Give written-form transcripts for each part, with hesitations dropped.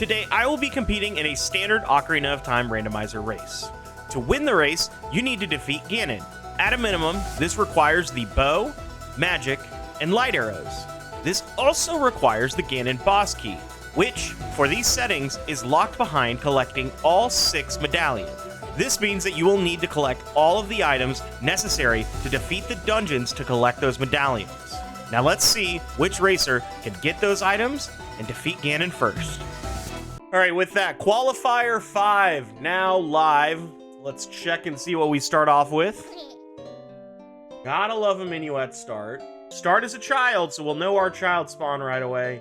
Today, I will be competing in a standard Ocarina of Time randomizer race. To win the race, you need to defeat Ganon. At a minimum, this requires the bow, magic, and light arrows. This also requires the Ganon boss key, which, for these settings, is locked behind collecting all 6 medallions. This means that you will need to collect all of the items necessary to defeat the dungeons to collect those medallions. Now let's see which racer can get those items and defeat Ganon first. All right, with that, Qualifier 5 now live. Let's check and see what we start off with. Gotta love a minuet start. Start as a child, so we'll know our child spawn right away.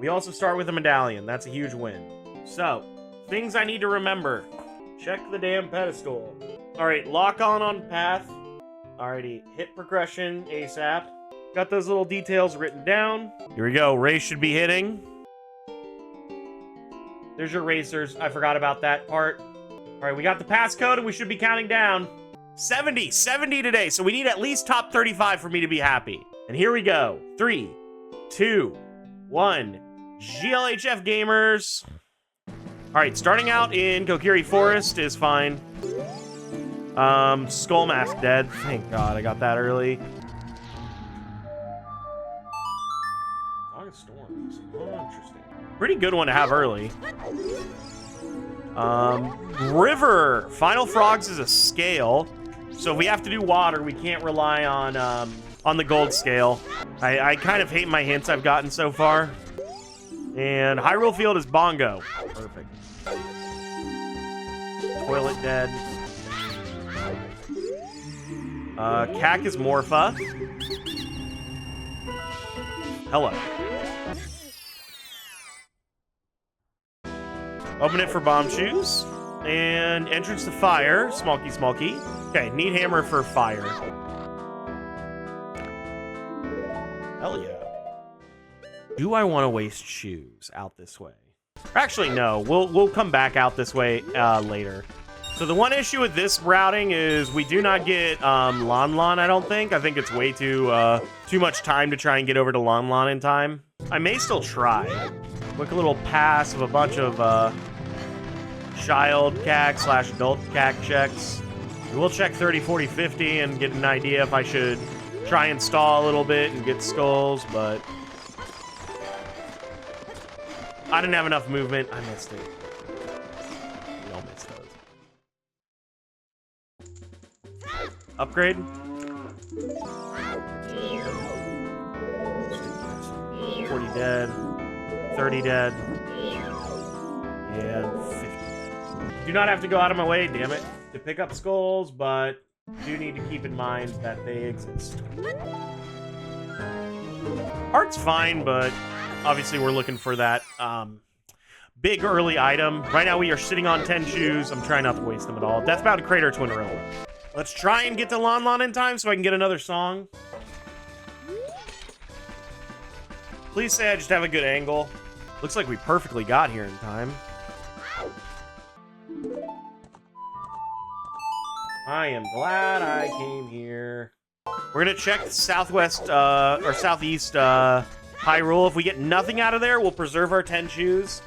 We also start with a medallion. That's a huge win. So, things I need to remember. Check the damn pedestal. All right, lock on path. Alrighty, hit progression ASAP. Got those little details written down. Here we go, race should be hitting. There's your racers. I forgot about that part. All right, we got the passcode and we should be counting down. 70 today, so we need at least top 35 for me to be happy. And here we go. 3, 2, 1. GLHF gamers. All right, starting out in Kokiri Forest is fine. Skull Mask dead. Thank God I got that early. August Storms. Oh, interesting. Pretty good one to have early. River. Final Frogs is a scale. So if we have to do water, we can't rely on the gold scale. I kind of hate my hints I've gotten so far. And Hyrule Field is Bongo. Perfect. Toilet dead. Cack is Morpha. Hello. Open it for bomb shoes. And entrance to fire. Smolky. Okay, need hammer for fire. Hell yeah. Do I want to waste shoes out this way? Actually, no. We'll come back out this way later. So the one issue with this routing is we do not get Lon, I don't think. I think it's way too much time to try and get over to Lon in time. I may still try. Quick little pass of a bunch of child CAC / adult CAC checks. We'll check 30, 40, 50 and get an idea if I should try and stall a little bit and get skulls, but I didn't have enough movement. I missed it. We all missed those. Upgrade. 40 dead. 30 dead. And 50. Do not have to go out of my way, damn it, to pick up skulls, but do need to keep in mind that they exist. Heart's fine, but obviously we're looking for that big early item. Right now we are sitting on 10 shoes. I'm trying not to waste them at all. Deathbound Crater Twinnerilla. Let's try and get to Lon in time so I can get another song. Please say I just have a good angle. Looks like we perfectly got here in time. I am glad I came here. We're gonna check southwest or southeast Hyrule. If we get nothing out of there, we'll preserve our 10 shoes.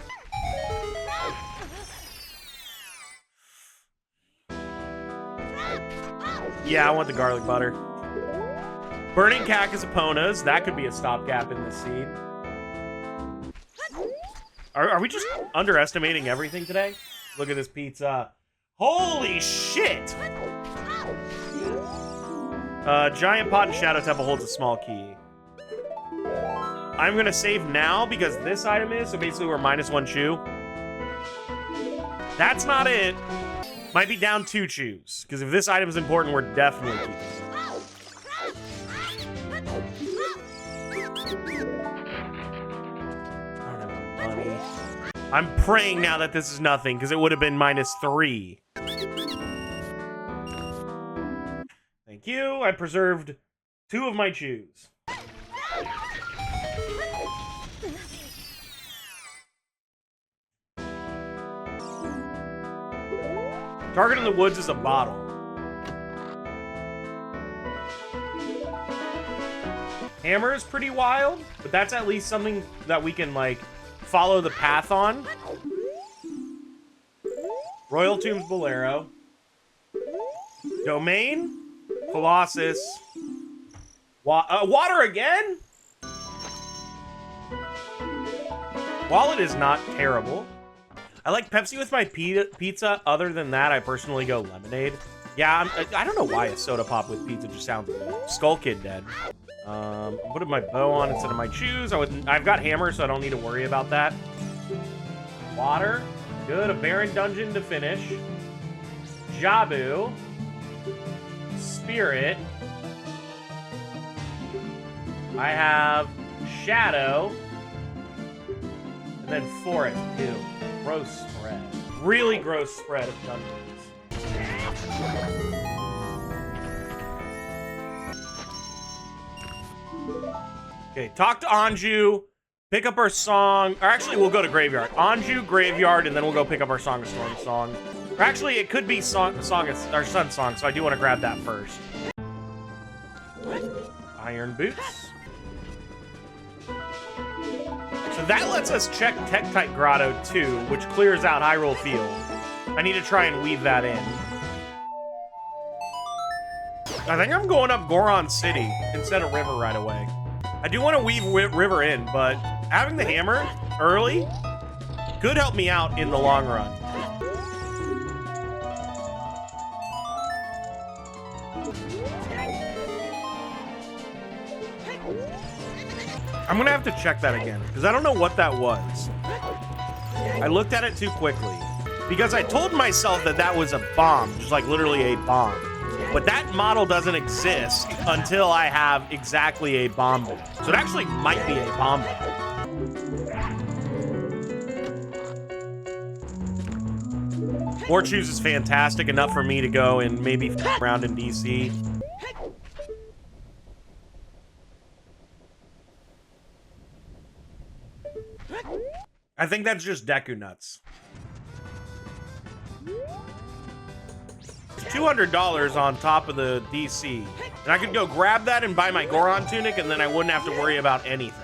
Yeah, I want the garlic butter. Burning Cactus Eponas. That could be a stopgap in this seed. Are we just underestimating everything today? Look at this pizza. Holy shit! Giant Pot and Shadow Temple holds a small key. I'm gonna save now because this item is, so basically we're -1 shoe. That's not it. Might be down 2 shoes, because if this item is important, we're definitely keeping it. I don't have enough money. I'm praying now that this is nothing, because it would have been -3. Thank you. I preserved 2 of my shoes. Target in the woods is a bottle. Hammer is pretty wild, but that's at least something that we can, like, follow the path on. Royal Tombs Bolero. Domain. Colossus. Water again? Wallet is not terrible. I like Pepsi with my pizza. Other than that, I personally go lemonade. Yeah, I don't know why a soda pop with pizza just sounds good. Skull Kid dead. I'm putting my bow on instead of my shoes. I've got hammer, so I don't need to worry about that. Water. Good. A Baron Dungeon to finish. Jabu. Spirit. I have Shadow. And then Forest. Ew. Gross spread. Really gross spread of dungeons. Okay, talk to Anju, pick up our song, or actually we'll go to Graveyard. Anju, Graveyard, and then we'll go pick up our Song of Storm song. Or actually, it could be our Sun song, so I do want to grab that first. Iron Boots. So that lets us check Tektite Grotto too, which clears out Hyrule Field. I need to try and weave that in. I think I'm going up Goron City instead of River right away. I do want to weave River in, but having the hammer early could help me out in the long run. I'm gonna have to check that again, because I don't know what that was. I looked at it too quickly. Because I told myself that that was a bomb, just like literally a bomb. But that model doesn't exist until I have exactly a bomb bit. So it actually might be a bomb bit. Choose is fantastic, enough for me to go and maybe around in DC. I think that's just Deku nuts. It's $200 on top of the DC. And I could go grab that and buy my Goron tunic, and then I wouldn't have to worry about anything.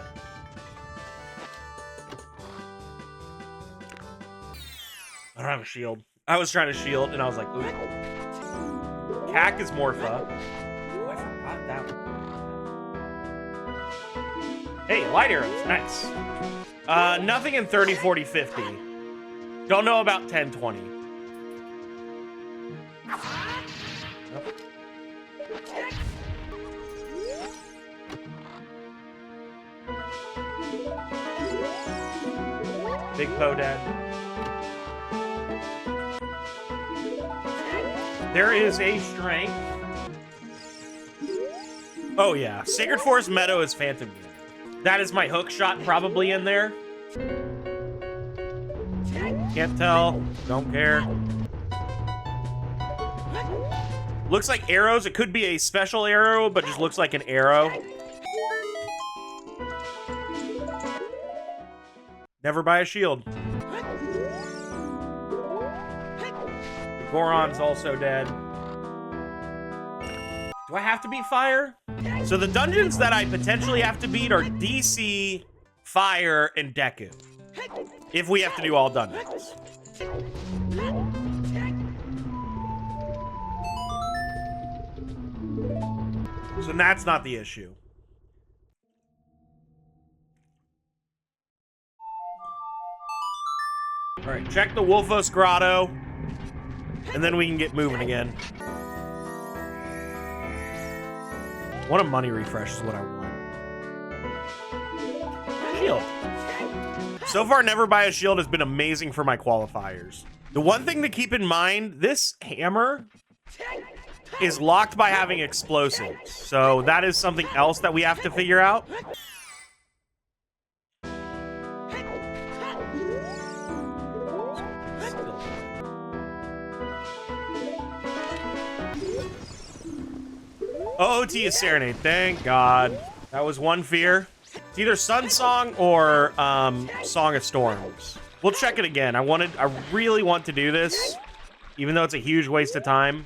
I don't have a shield. I was trying to shield, and I was like, ooh. Cack is Morpha. Oh, I forgot that one. Hey, light arrows. Nice. Nothing in 30, 40, 50. Don't know about 10, 20. Nope. Big Poe dead. There is a strength. Oh yeah, Sacred Forest Meadow is Phantom Gainer. That is my hook shot probably in there. Can't tell. Don't care. Looks like arrows. It could be a special arrow, but just looks like an arrow. Never buy a shield. The Goron's also dead. Do I have to beat fire? So the dungeons that I potentially have to beat are DC, Fire, and Deku. If we have to do all dungeons. So that's not the issue. All right, check the Wolfos Grotto, and then we can get moving again. What a money refresh is what I want. Shield. So far, never buy a shield has been amazing for my qualifiers. The one thing to keep in mind, this hammer is locked by having explosives. So that is something else that we have to figure out. OOT is Serenade. Thank God. That was one fear. It's either Sun Song or Song of Storms. We'll check it again. I really want to do this, even though it's a huge waste of time.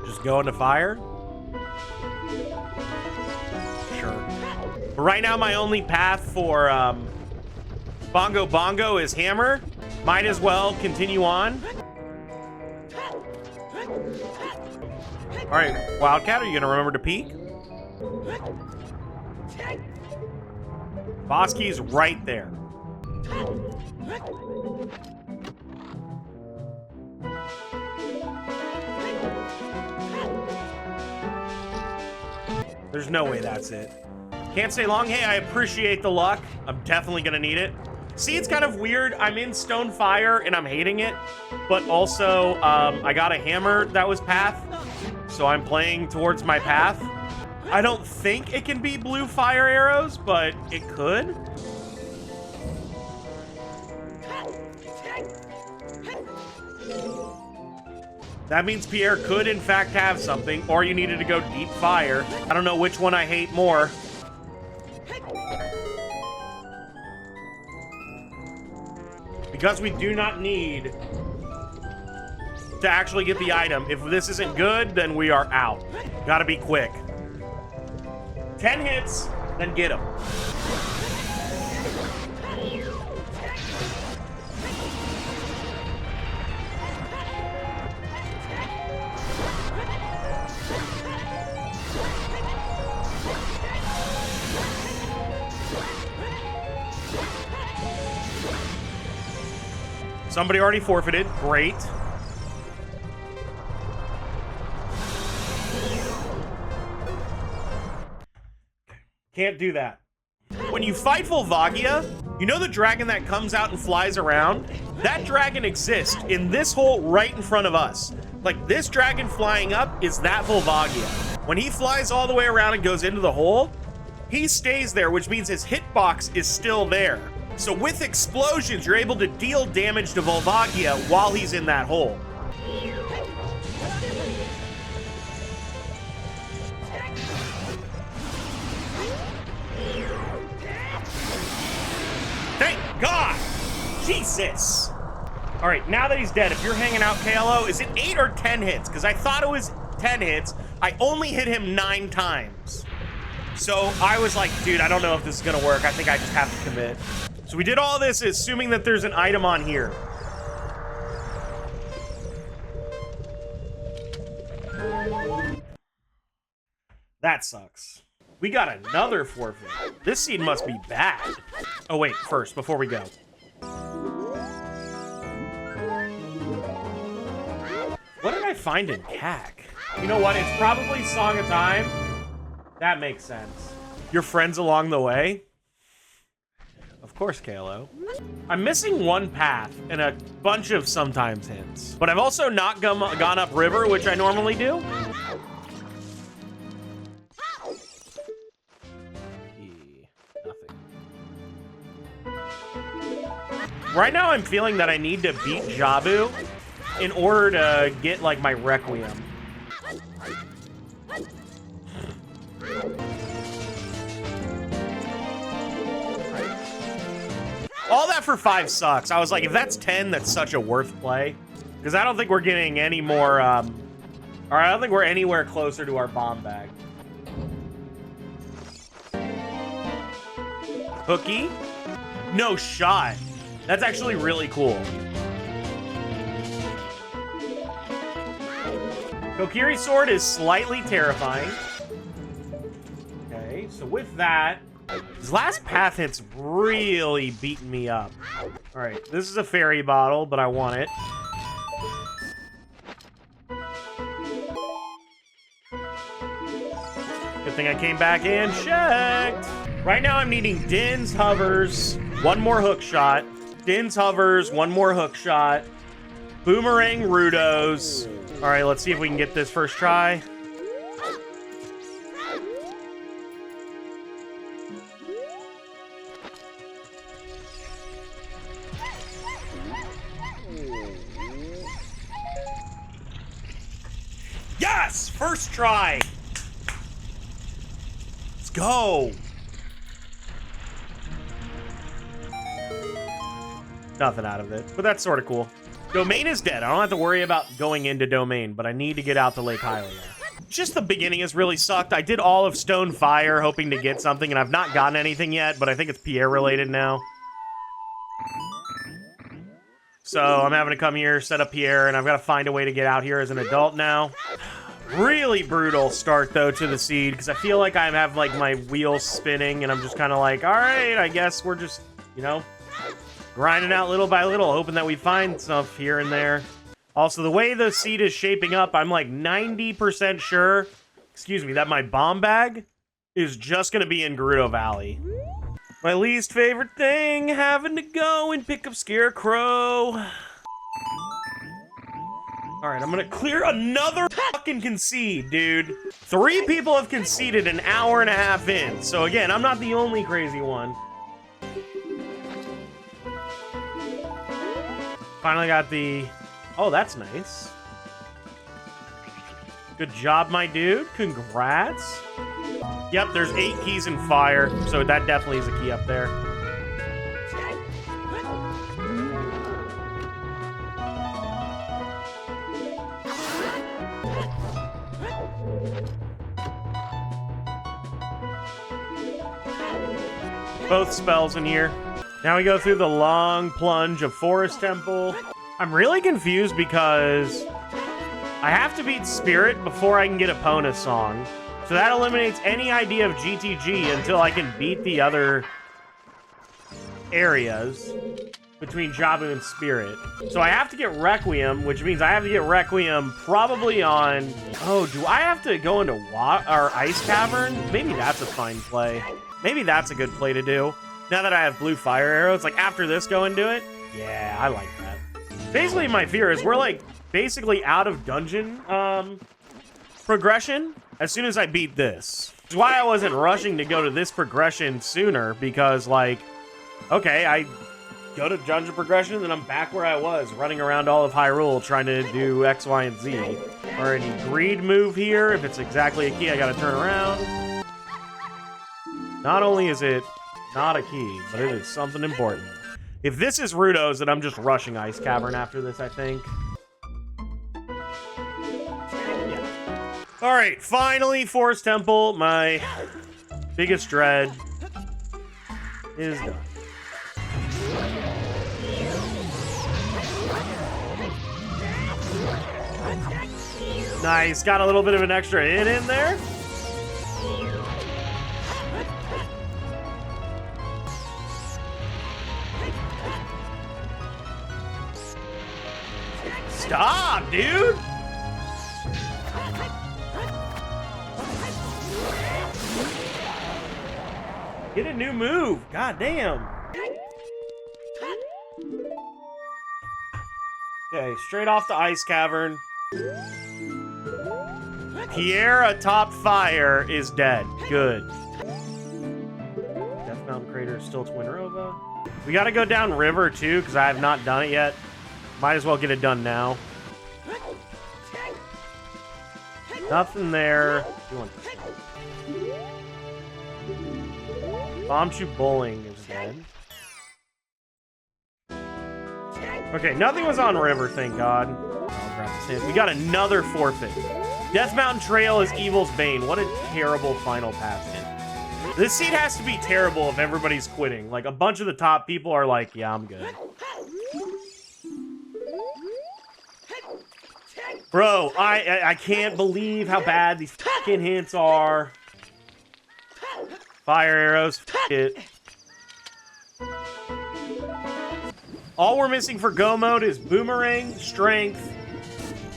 Just go into fire? Sure. But right now, my only path for Bongo Bongo is hammer. Might as well continue on. All right, Wildcat, are you gonna remember to peek? Boss key's right there. There's no way that's it. Can't stay long. Hey, I appreciate the luck. I'm definitely gonna need it. See, it's kind of weird. I'm in Stone Fire and I'm hating it, but also I got a hammer that was path, so I'm playing towards my path. I don't think it can be blue fire arrows, but it could. That means Pierre could, in fact, have something, or you needed to go deep fire. I don't know which one I hate more. Because we do not need to actually get the item. If this isn't good, then we are out. Gotta be quick. 10 hits, then get him. Somebody already forfeited. Great. Can't do that. When you fight Volvagia, you know the dragon that comes out and flies around? That dragon exists in this hole right in front of us. Like, this dragon flying up is that Volvagia. When he flies all the way around and goes into the hole, he stays there, which means his hitbox is still there. So with explosions, you're able to deal damage to Volvagia while he's in that hole. Thank God! Jesus! All right, now that he's dead, if you're hanging out, KLO, is it 8 or 10 hits? Because I thought it was 10 hits. I only hit him 9 times. So I was like, dude, I don't know if this is gonna work. I think I just have to commit. So we did all this assuming that there's an item on here. That sucks. We got another forfeit. This scene must be bad. Oh wait, first, before we go. What did I find in CAC? You know what, it's probably Song of Time. That makes sense. Your friends along the way? Of course, KLO. I'm missing one path and a bunch of sometimes hints. But I've also not gone up river, which I normally do. Nothing. Right now, I'm feeling that I need to beat Jabu in order to get, like, my Requiem. All that for 5 sucks. I was like, if that's 10, that's such a worth play. Because I don't think we're getting any more, or I don't think we're anywhere closer to our bomb bag. Hooky? No shot. That's actually really cool. Kokiri Sword is slightly terrifying. Okay, so with that, this last path hit's really beating me up. All right, this is a fairy bottle, but I want it. Good thing I came back and checked. Right now I'm needing Din's hovers, 1 more hook shot. Din's hovers, 1 more hook shot. Boomerang Rudos. All right, let's see if we can get this first try. Yes! First try! Let's go! Nothing out of it, but that's sort of cool. Domain is dead. I don't have to worry about going into Domain, but I need to get out to Lake Hylia. Just the beginning has really sucked. I did all of Stone Fire hoping to get something, and I've not gotten anything yet, but I think it's Pierre related now. So I'm having to come here, set up Pierre, and I've got to find a way to get out here as an adult now. Really brutal start, though, to the seed, because I feel like I have, like, my wheels spinning, and I'm just kind of like, all right, I guess we're just, you know, grinding out little by little, hoping that we find stuff here and there. Also, the way the seed is shaping up, I'm like 90% sure, excuse me, that my bomb bag is just going to be in Gerudo Valley. My least favorite thing, having to go and pick up Scarecrow. All right, I'm going to clear another fucking concede, dude. 3 people have conceded an hour and a half in. So again, I'm not the only crazy one. Finally got the... Oh, that's nice. Good job, my dude. Congrats. Yep, there's 8 keys in fire, so that definitely is a key up there. Both spells in here. Now we go through the long plunge of Forest Temple. I'm really confused because I have to beat Spirit before I can get Epona's song. So that eliminates any idea of GTG until I can beat the other areas between Jabu and Spirit. So I have to get Requiem, which means I have to get Requiem probably on... Oh, do I have to go into Ice Cavern? Maybe that's a fine play. Maybe that's a good play to do. Now that I have blue fire arrows, like after this, go and do it? Yeah, I like that. Basically, my fear is we're like basically out of dungeon progression as soon as I beat this. Which is why I wasn't rushing to go to this progression sooner, because like, okay, I go to dungeon progression, then I'm back where I was, running around all of Hyrule trying to do X, Y, and Z. Or any greed move here. If it's exactly a key, I gotta turn around. Not only is it not a key, but it is something important. If this is Rudo's, then I'm just rushing Ice Cavern after this, I think. Yeah. All right, finally, Forest Temple, my biggest dread, is done. Nice, got a little bit of an extra hit in there. Stop, dude! Get a new move. God damn. Okay, straight off the Ice Cavern. Pierre atop fire is dead. Good. Death Mountain Crater is still Twinrova. We gotta go down river too, because I have not done it yet. Might as well get it done now. Nothing there. Bombchu Bowling is dead. Okay, nothing was on river, thank God. I'll grab this hand. We got another forfeit. Death Mountain Trail is Evil's Bane. What a terrible final pass hit. This seed has to be terrible if everybody's quitting. Like, a bunch of the top people are like, yeah, I'm good. Bro, I can't believe how bad these fucking hints are. Fire arrows, it. All we're missing for go mode is Boomerang, Strength,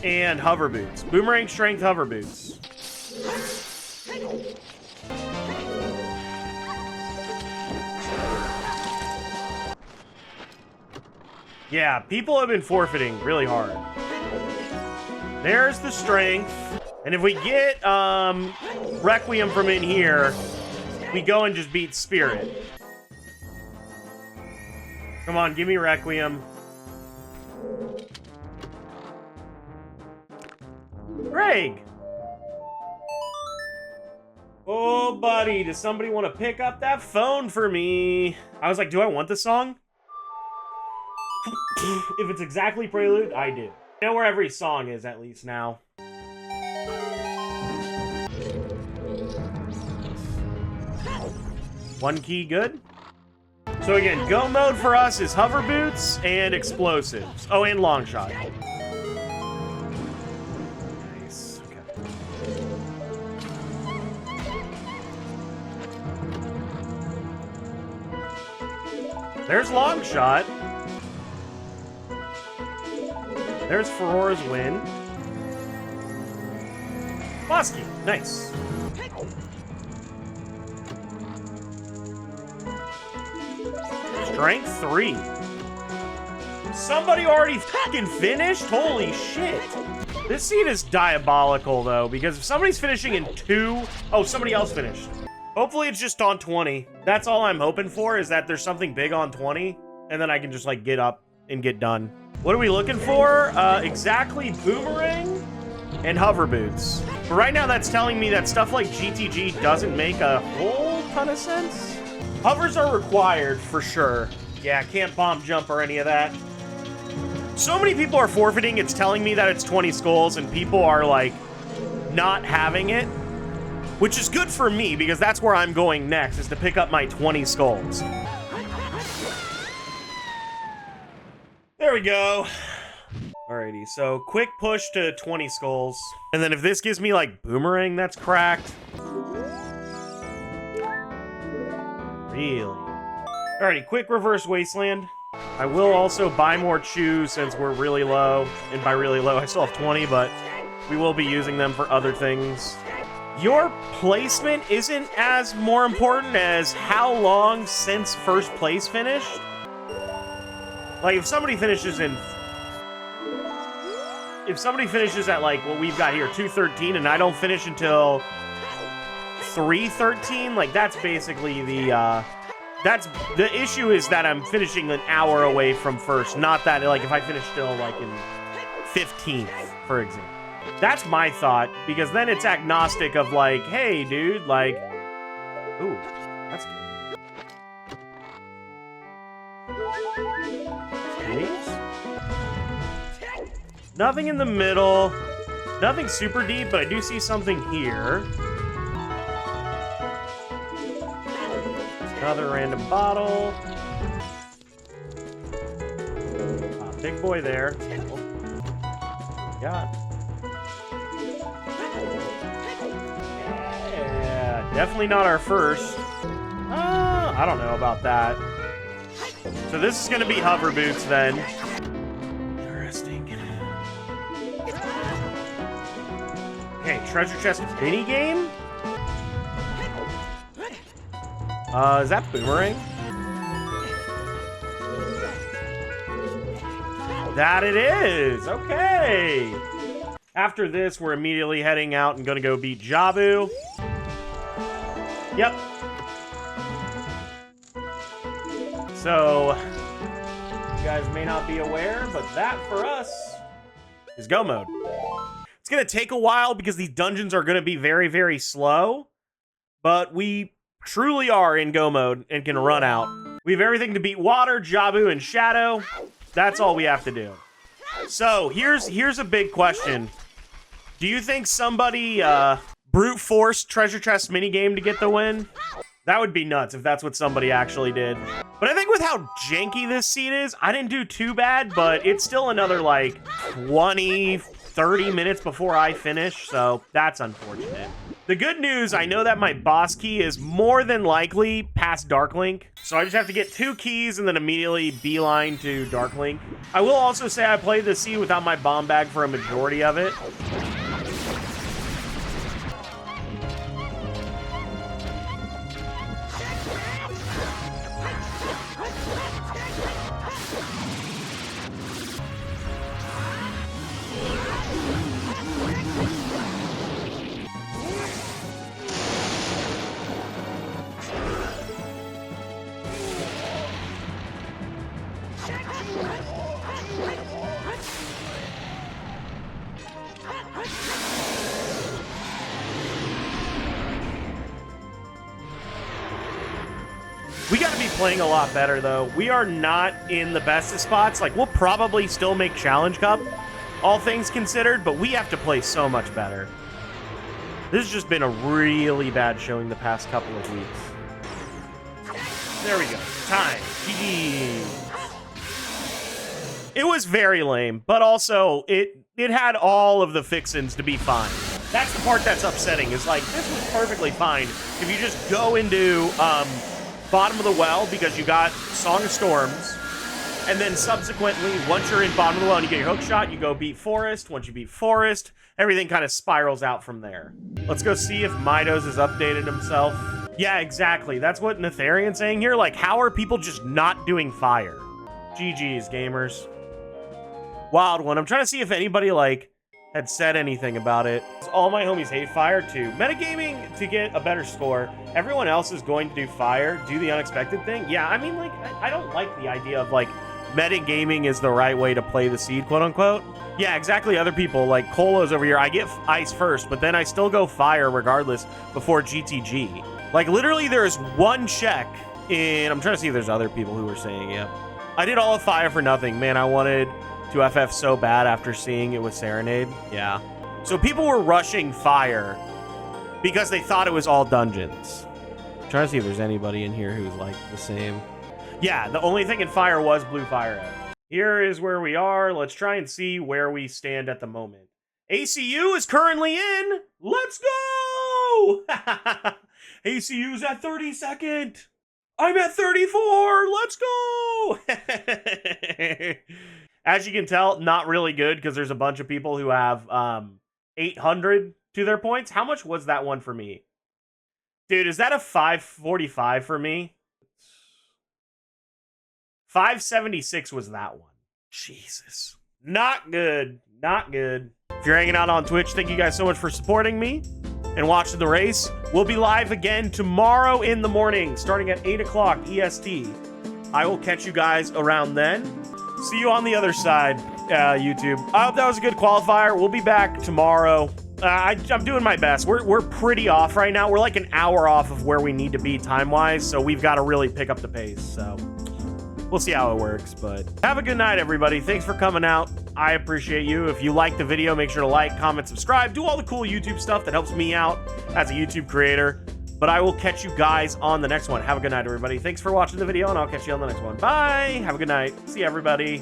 and Hover Boots. Boomerang, Strength, Hover Boots. Yeah, people have been forfeiting really hard. There's the Strength. And if we get Requiem from in here, we go and just beat Spirit. Come on, give me Requiem. Greg! Oh, buddy, does somebody want to pick up that phone for me? I was like, do I want this song? If it's exactly Prelude, I do. I know where every song is, at least now. One key, good. So again, go mode for us is hover boots and explosives. Oh, and long shot. Nice. Okay. There's long shot. There's Ferora's win. Boss key. Nice. Strength 3. Somebody already fucking finished? Holy shit. This seed is diabolical, though, because if somebody's finishing in 2... Oh, somebody else finished. Hopefully it's just on 20. That's all I'm hoping for, is that there's something big on 20, and then I can just, like, get up and get done. What are we looking for? Exactly boomerang and hover boots. But right now, that's telling me that stuff like GTG doesn't make a whole ton of sense. Hovers are required, for sure. Yeah, can't bomb jump or any of that. So many people are forfeiting, it's telling me that it's 20 skulls, and people are, like, not having it. Which is good for me, because that's where I'm going next, is to pick up my 20 skulls. There we go. Alrighty, so quick push to 20 skulls. And then if this gives me, like, boomerang, that's cracked. Really? Alrighty, quick reverse wasteland. I will also buy more chews since we're really low. And by really low, I still have 20, but we will be using them for other things. Your placement isn't as more important as how long since first place finished. Like, if somebody finishes in... If somebody finishes at, like, what we've got here, 2:13, and I don't finish until 3:13, like, that's basically the, that's... The issue is that I'm finishing an hour away from first, not that, like, if I finish still, like, in 15th, for example. That's my thought, because then it's agnostic of, like, hey, dude, like... Ooh, that's good. Nothing in the middle. Nothing super deep, but I do see something here. Another random bottle. Big boy there. Got. Yeah, definitely not our first. I don't know about that. So this is going to be hover boots then. Interesting. Okay, treasure chest mini game. Is that boomerang? That it is. Okay. After this, we're immediately heading out and gonna go beat Jabu. Yep. So, you guys may not be aware, but that for us is go mode. It's gonna take a while because these dungeons are gonna be very, very slow, but we truly are in go mode and can run out. We have everything to beat Water, Jabu, and Shadow. That's all we have to do. So, here's a big question. Do you think somebody brute force treasure chest minigame to get the win? That would be nuts if that's what somebody actually did. But I think with how janky this seed is, I didn't do too bad, but it's still another, like, 20, 30 minutes before I finish, so that's unfortunate. The good news, I know that my boss key is more than likely past Darklink, so I just have to get 2 keys and then immediately beeline to Darklink. I will also say I played the seed without my bomb bag for a majority of it. We got to be playing a lot better, though. We are not in the best of spots. Like, we'll probably still make Challenge Cup, all things considered, but we have to play so much better. This has just been a really bad showing the past couple of weeks. There we go. Time. GG. It was very lame, but also it had all of the fixins to be fine. That's the part that's upsetting, is like, this was perfectly fine if you just go into bottom of the well because you got Song of Storms, and then subsequently, once you're in bottom of the well and you get your hook shot, you go beat Forest. Once you beat Forest, everything kind of spirals out from there. Let's go see if Midos has updated himself. Yeah, exactly. That's what Netharian's saying here. Like, how are people just not doing fire? GG's, gamers. Wild one. I'm trying to see if anybody, like, had said anything about it. All my homies hate fire, too. Metagaming to get a better score. Everyone else is going to do fire, do the unexpected thing. Yeah, I mean, like, I don't like the idea of, like, metagaming is the right way to play the seed, quote-unquote. Yeah, exactly. Other people, like Colo's over here, I get ice first, but then I still go fire regardless before GTG. Like, literally, there is one check in... I'm trying to see if there's other people who were saying, yeah. I did all of fire for nothing. Man, I wanted to FF so bad after seeing it with Serenade. Yeah. So people were rushing fire because they thought it was all dungeons. I'm trying to see if there's anybody in here who's, like, the same. Yeah, the only thing in fire was blue fire. Here is where we are. Let's try and see where we stand at the moment. ACU is currently in. Let's go! ACU's at 32nd. I'm at 34. Let's go! As you can tell, not really good because there's a bunch of people who have 800 to their points. How much was that one for me? Dude, is that a 545 for me? 576 was that one. Jesus. Not good. Not good. If you're hanging out on Twitch, thank you guys so much for supporting me and watching the race. We'll be live again tomorrow in the morning, starting at 8 o'clock EST. I will catch you guys around then. See you on the other side, YouTube. I hope that was a good qualifier. We'll be back tomorrow. I'm doing my best. We're pretty off right now. We're like an hour off of where we need to be time-wise, so we've got to really pick up the pace, so... We'll see how it works, but have a good night, everybody. Thanks for coming out. I appreciate you. If you like the video, make sure to like, comment, subscribe, do all the cool YouTube stuff that helps me out as a YouTube creator. But I will catch you guys on the next one. Have a good night, everybody. Thanks for watching the video, and I'll catch you on the next one. Bye. Have a good night. See you, everybody.